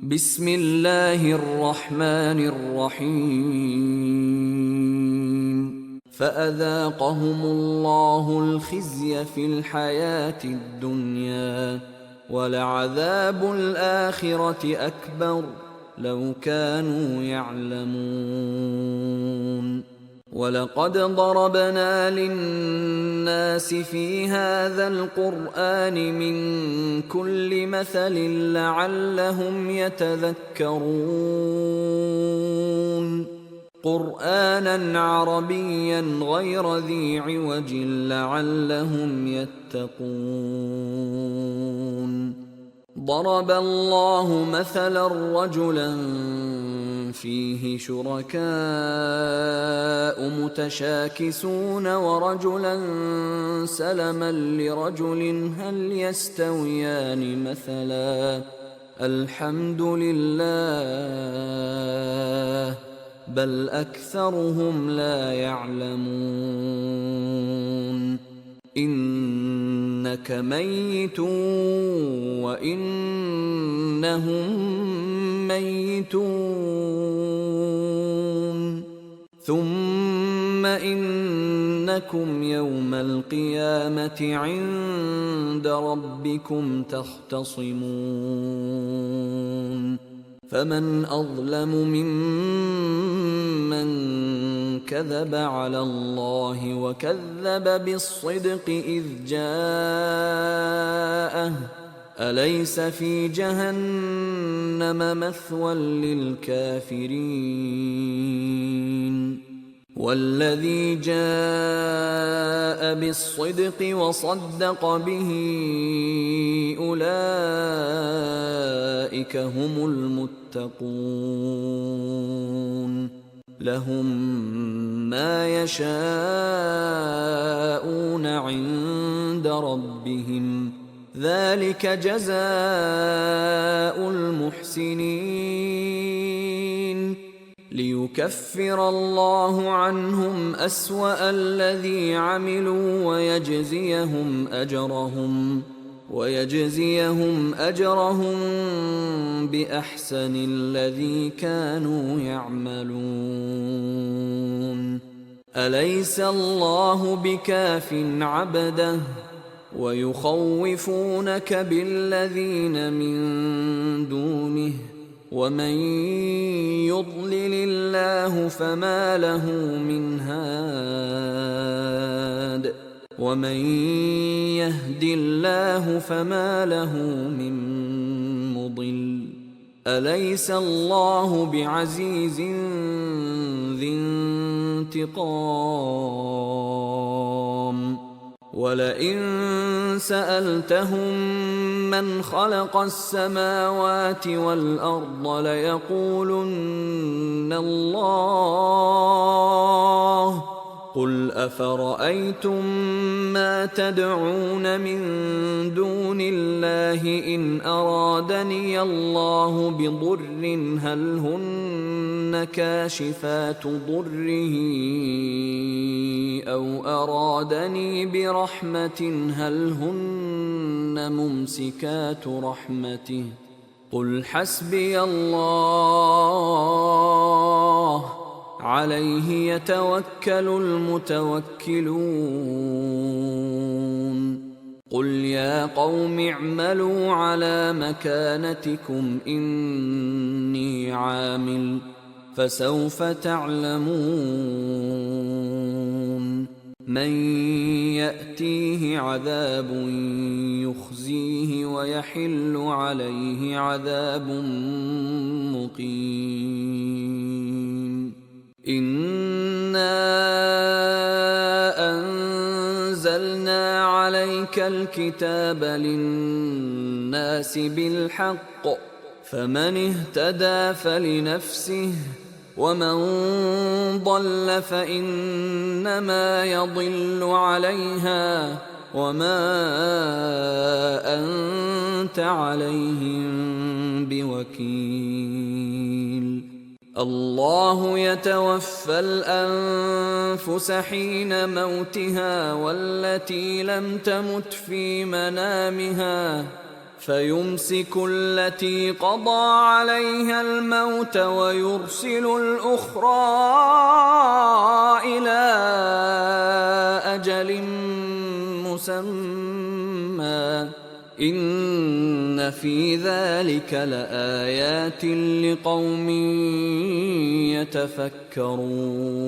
بسم الله الرحمن الرحيم فأذاقهم الله الخزي في الحياة الدنيا ولعذاب الآخرة أكبر لو كانوا يعلمون ولقد ضربنا للناس في هذا القرآن من كل مثل لعلهم يتذكرون قرآنا عربيا غير ذي عوج لعلهم يتقون ضرب الله مثلا رجلا فيه شركاء متشاكسون ورجلا سلما لرجل هل يستويان مثلا الحمد لله بل أكثرهم لا يعلمون إنك ميت وإنهم ميتون ثم إنكم يوم القيامة عند ربكم تختصمون فمن أظلم ممن كذب على الله وكذب بالصدق إذ جاءه أليس في جهنم مثوى للكافرين والذي جاء بالصدق وصدق به أولئك هم المتقون لهم ما يشاءون عند ربهم ذلك جزاء المحسنين ليكفر الله عنهم أسوأ الذي عملوا ويجزيهم أجرهم بأحسن الذي كانوا يعملون أليس الله بكاف عبده ويخوفونك بالذين من دونه ومن يضلل الله فما له من هاد ومن يهد الله فما له من مضل أليس الله بعزيز ذي انتقام ولئن سألتهم من خلق السماوات والأرض ليقولن الله قل أفرأيتم ما تدعون من دون الله إن أرادني الله بضر هل هن كاشفات ضره أو أرادني برحمة هل هن ممسكات رحمته قل حسبي الله عليه يتوكل المتوكلون قل يا قوم اعملوا على مكانتكم إني عامل فسوف تعلمون من يأتيه عذاب يخزيه ويحل عليه عذاب مقيم إنا أنزلنا عليك الكتاب للناس بالحق فمن اهتدى فلنفسه ومن ضل فإنما يضل عليها وما أنت عليهم بوكيل الله يتوفى الأنفس حين موتها والتي لم تمت في منامها فيمسك التي قضى عليها الموت ويرسل الأخرى إلى أجل مسمى إن في ذلك لآيات لقوم يتفكرون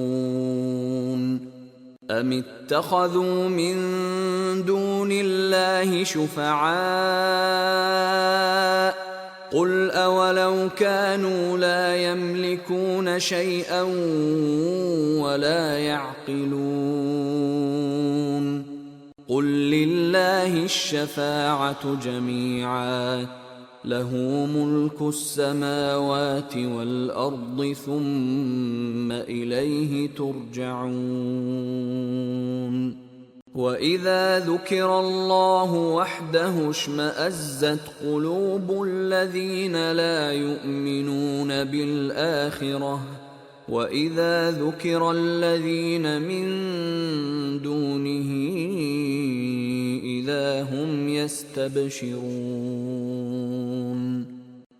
أم اتخذوا من دون الله شفعاء قل أولو كانوا لا يملكون شيئا ولا يعقلون قل لله الشفاعة جميعا له ملك السماوات والأرض ثم إليه ترجعون وإذا ذكر الله وحده اشمأزت قلوب الذين لا يؤمنون بالآخرة وإذا ذكر الذين من دونه إذا هم يستبشرون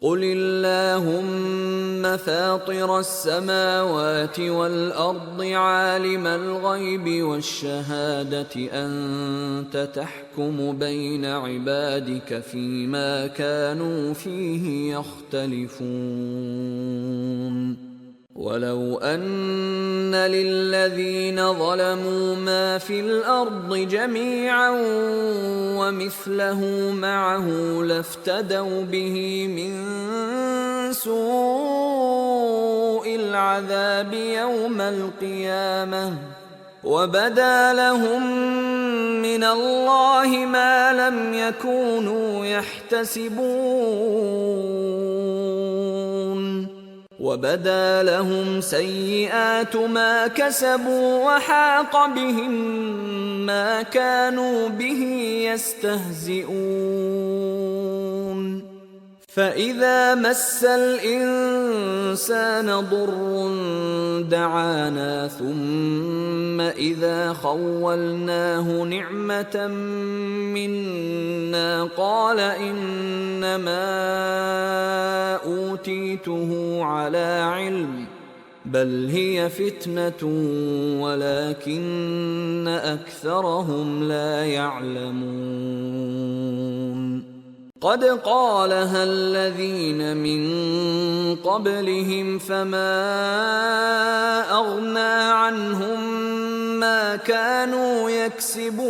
قل اللهم فاطر السماوات والأرض عالم الغيب والشهادة أنت تحكم بين عبادك فيما كانوا فيه يختلفون ولو أن للذين ظلموا ما في الأرض جميعا ومثله معه لافتدوا به من سوء العذاب يوم القيامة وبدا لهم من الله ما لم يكونوا يحتسبون وبدا لهم سيئات ما كسبوا وحاق بهم ما كانوا به يستهزئون فإذا مس الإنسان ضر دعانا ثم إذا خولناه نعمة منا قال إنما أوتيته على علم بل هي فتنة ولكن أكثرهم لا يعلمون قد قالها الذين من قبلهم فما أغنى عنهم ما كانوا يكسبون